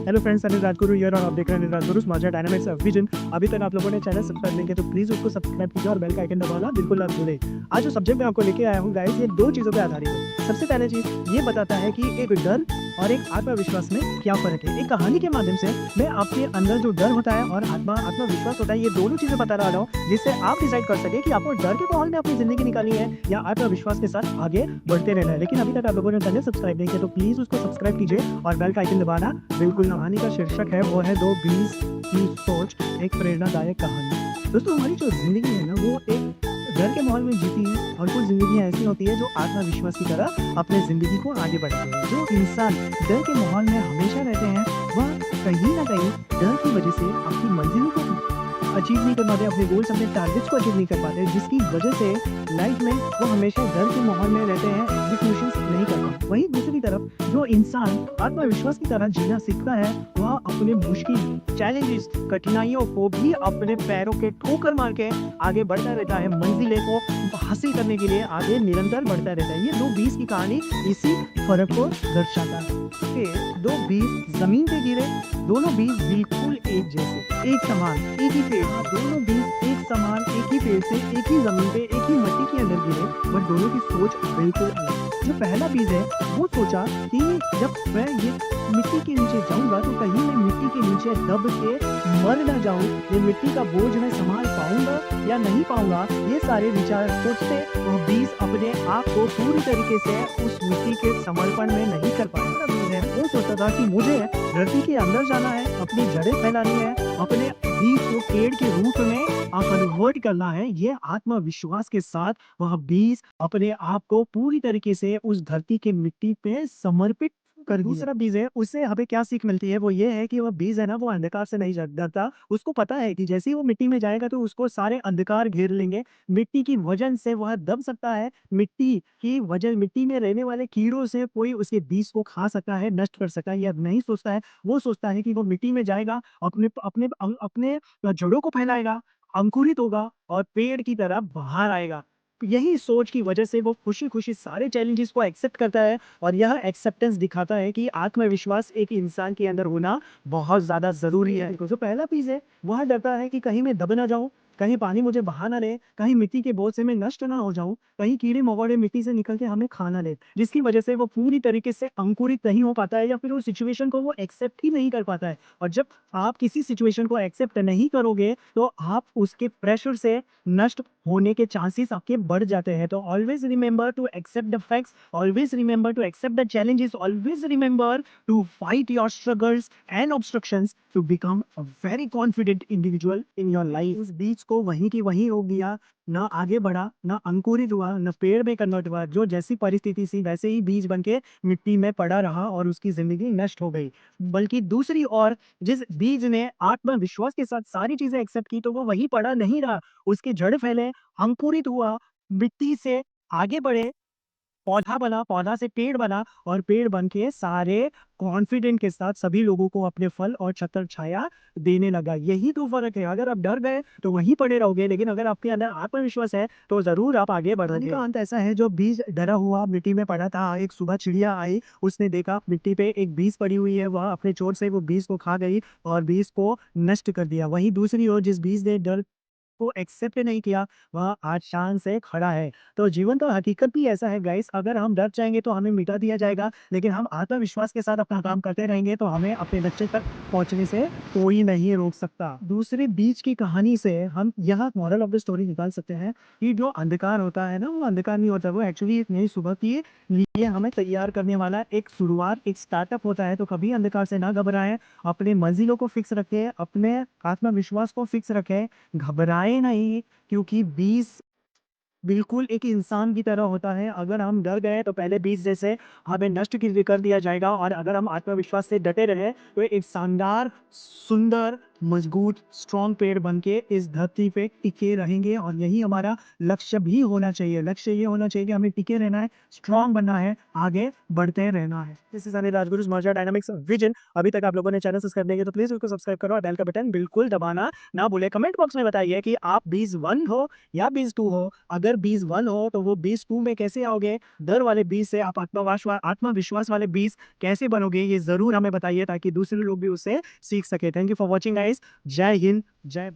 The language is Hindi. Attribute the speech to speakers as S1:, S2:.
S1: Hello friends, Anil Rajguru here और आप देख रहे हैं Anil Rajguru smart dynamics of vision. अभी तक आप लोगों ने चैनल सब्सक्राइब नहीं किया तो प्लीज उसको सब्सक्राइब कीजिए और बेल का आइकन दबाना बिल्कुल ना भूलें। आज जो सब्जेक्ट मैं आपको लेके आया हूँ गाइस, ये दो चीज़ों पे आधारित है। सबसे पहले चीज़ ये बताता है कि एक डर और एक आत्मविश्वास में क्या फर्क है। एक कहानी के माध्यम से मैं आपके अंदर जो डर होता है और आत्मविश्वास होता है, ये दोनों चीजें बता रहा हूँ, जिससे आप डिसाइड कर सके कि आपको डर के माहौल में अपनी जिंदगी निकालनी है या आत्मविश्वास के साथ आगे बढ़ते रहना है। लेकिन अभी तक आप लोगों ने चैनल सब्सक्राइब नहीं किया तो प्लीज उसको सब्सक्राइब कीजिए और बेल का आइकन दबाना बिल्कुल ना। कहानी का शीर्षक है वो है दो बीस की सोच, एक प्रेरणादायक कहानी। दोस्तों, हमारी जो जिंदगी है ना, वो एक डर के माहौल में जीती है और कुछ जिंदगियां ऐसी होती है जो आत्मविश्वास की तरह अपने जिंदगी को आगे बढ़ाते हैं। जो इंसान डर के माहौल में हमेशा रहते हैं, वह कहीं ना कहीं डर की वजह से अपनी मंजिलों को अचीव नहीं कर पाते, अपने गोल्स, अपने टारगेट्स को अचीव नहीं कर पाते, जिसकी वजह से लाइफ में वो हमेशा डर के माहौल में रहते हैं, एग्जीक्यूशन नहीं कर पाते। वहीं दूसरी तरफ जो इंसान आत्मविश्वास की तरह जीना सीखता है, वह अपने मुश्किल चैलेंजेस, कठिनाइयों को भी अपने पैरों के ठोकर मार के आगे बढ़ता रहता है, मंजिलें को हासिल करने के लिए आगे निरंतर बढ़ता रहता है। ये दो बीस की कहानी इसी फर्क को दर्शाता है कि दो बीस जमीन पे गिरे, दोनों बीज बिल्कुल एक जैसे, एक समान, एक ही पेड़, दोनों बीज एक समान, एक ही पेड़ से, एक ही जमीन पे, एक ही मिट्टी के अंदर गिरे, बट दोनों की सोच बिल्कुल अलग। जो पहला बीज है वो सोचा कि जब मैं ये मिट्टी के नीचे जाऊंगा तो कहीं मैं मिट्टी के नीचे दब के मर ना जाऊं, ये मिट्टी का बोझ मैं संभाल पाऊंगा या नहीं पाऊंगा, ये सारे विचार सोचते वो बीज अपने आप को पूरी तरीके से उस मिट्टी के समर्पण में नहीं कर पाएगा। वो सोचता था कि मुझे धरती के अंदर जाना है, अपनी जड़ें फैलानी है, अपने बीज को पेड़ के रूप में कन्वर्ट करना है। ये आत्मविश्वास के साथ वह बीज अपने आप को पूरी तरीके से उस धरती के मिट्टी पे समर्पित कर दिया। दूसरा बीज है, उससे हमें क्या सीख मिलती है, वो ये है कि वह बीज है ना, वो अंधकार से नहीं डरता। उसको पता है कि जैसे ही वो मिट्टी में जाएगा तो उसको सारे अंधकार घेर लेंगे, मिट्टी की वजन से वह दब सकता है, मिट्टी की वजह, मिट्टी में रहने वाले कीड़ों से कोई उसके बीज को खा सकता है, नष्ट कर सकता है, यह नहीं सोचता है। वो सोचता है कि वो मिट्टी में जाएगा, अपने अपने अपने जड़ों को फैलाएगा, अंकुरित होगा और पेड़ की तरह बाहर आएगा। यही सोच की वजह से वो खुशी खुशी सारे चैलेंजेस को एक्सेप्ट करता है और यह एक्सेप्टेंस दिखाता है कि आत्मविश्वास एक इंसान के अंदर होना बहुत ज्यादा जरूरी है। जो पहला चीज है, वह डरता है कि कहीं मैं दब ना जाऊं, कहीं पानी मुझे बहा ना ले, कहीं मिट्टी के बोझ से मैं नष्ट ना हो जाऊं, कहीं कीड़े मकोड़े मिट्टी से निकल के हमें खा ना ले, जिसकी वजह से वो पूरी तरीके से अंकुरित नहीं हो पाता है या फिर उस सिचुएशन को वो एक्सेप्ट ही नहीं कर पाता है। और जब आप किसी सिचुएशन को एक्सेप्ट नहीं करोगे तो आप उसके प्रेशर से नष्ट होने के चांसेस आपके बढ़ जाते हैं। तो always remember to accept the facts, always remember to accept the challenges, always remember to fight your struggles and obstructions to become a very confident individual in your life. उस बीज को वहीं की वहीं हो गया, ना आगे बढ़ा, ना अंकुरित हुआ, ना पेड़ में कन्वर्ट हुआ। जो जैसी परिस्थिति थी वैसे ही बीज बन के मिट्टी में पड़ा रहा और उसकी जिंदगी नष्ट हो गई। बल्कि दूसरी ओर जिस बीज ने आत्मविश्वास के साथ सारी चीजें एक्सेप्ट की, तो वो वहीं पड़ा नहीं रहा, उसके जड़ फैले, अंकुरित हुआ, मिट्टी से आगे बढ़े, पौधा बना, पौधा से पेड़ बना और पेड़ बन के सारे कॉन्फिडेंट के साथ सभी लोगों को अपने फल और छत्र छाया देने लगा। यही तो फर्क है। अगर आप डर गए तो वहीं पड़े रहोगे, लेकिन अगर आपके अंदर आत्मविश्वास है तो जरूर आप आगे बढ़ोगे। का अंत ऐसा है, जो बीज डरा हुआ मिट्टी में पड़ा था, एक सुबह चिड़िया आई, उसने देखा मिट्टी पे एक बीज पड़ी हुई है, वह अपने चोट से वो बीज को खा गई और बीज को नष्ट कर दिया। वहीं दूसरी ओर जिस बीज ने डर को एक्सेप्ट नहीं किया, वह आज शान से खड़ा है। तो जीवन का हकीकत भी ऐसा है गाइस, अगर हम डर जाएंगे तो हमें मिटा दिया जाएगा, लेकिन हम आत्मविश्वास के साथ अपना काम करते रहेंगे तो हमें अपने लक्ष्य तक पहुंचने से कोई नहीं रोक सकता। दूसरे बीच की कहानी से हम यह मॉरल ऑफ द स्टोरी निकाल सकते हैं कि जो अंधकार होता है ना, वो अंधकार नहीं होता, वो एक्चुअली एक नई सुबह के लिए हमें तैयार करने वाला एक शुरुआत, एक स्टार्टअप होता है। तो कभी अंधकार से ना घबराएं, अपने मंजिलों को फिक्स रखें, अपने आत्मविश्वास को फिक्स रखें, घबराए नहीं, क्योंकि बीज बिल्कुल एक इंसान की तरह होता है। अगर हम डर गए तो पहले बीज जैसे हमें नष्ट कर दिया जाएगा, और अगर हम आत्मविश्वास से डटे रहे तो एक शानदार, सुंदर, मजबूत स्ट्रॉन्ग पेड़ बन के इस धरती पे टिके रहेंगे और यही हमारा लक्ष्य भी होना चाहिए। लक्ष्य ये होना चाहिए कि हमें टिके रहना है, स्ट्रॉन्ग बनना है, आगे बढ़ते रहना है। This is Anil Rajguru's merger dynamics vision. अभी तक आप लोगों ने चैनल सब्सक्राइब नहीं किया तो प्लीज उसको सब्सक्राइब करो और बेल का बटन बिल्कुल दबाना ना भूले। कमेंट बॉक्स में बताइए कि आप बीस वन हो या बीस टू हो। अगर बीस वन हो तो वो बीस टू में कैसे आओगे, डर वाले बीस से आप आत्मविश्वास वाले बीस कैसे बनोगे, ये जरूर हमें बताइए ताकि दूसरे लोग भी उससे सीख सके। Thank you for watching guys. जय हिंद, जय